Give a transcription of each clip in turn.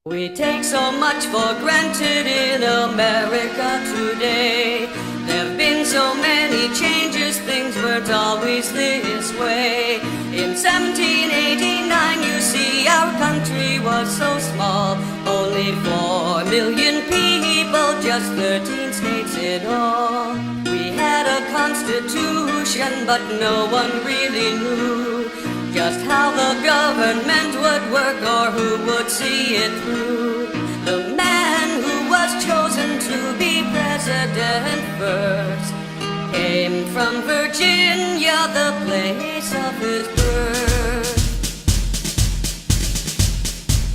We take so much for granted in America today. There've been so many changes, things weren't always this way. In 1789, you see, our country was so small. Only 4 million people, just 13 states in all. We had a constitution, but no one really knew just how the government would work or who would see it through. The man who was chosen to be president first came from Virginia, the place of his birth.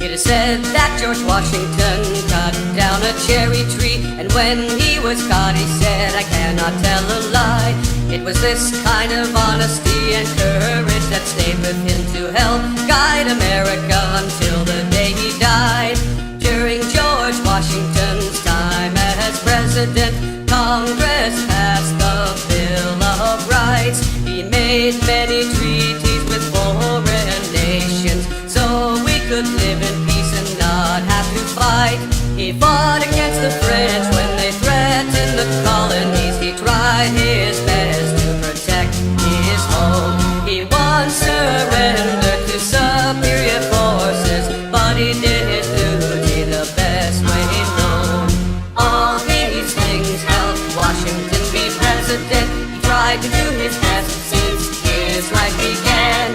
It is said that George Washington cut down a cherry tree, and when he was caught he said, "I cannot tell a lie." It was this kind of honesty and courage that stayed with him to help guide America until the day he died. During George Washington's time as president, Congress passed the Bill of Rights. He made many treaties with foreign nations so we could live in peace and not have to fight. He fought against the French when they threatened the colonies. He tried his best to protect his home. He once surrendered to superior forces, but he did his duty the best way known. All these things helped Washington be president. He tried to do his best since his life began.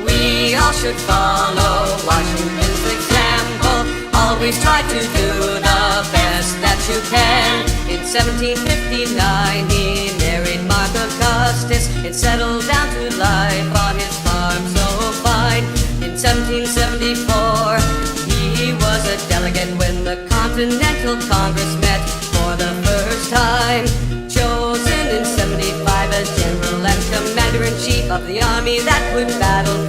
We all should follow Washington's example. Always try to do the best that you can. In 1759 he married Martha Custis and settled down to life on his farm so fine. In 1774 he was a delegate when the Continental Congress met for the first time. Chosen in 75 as general and commander-in-chief of the army that would battle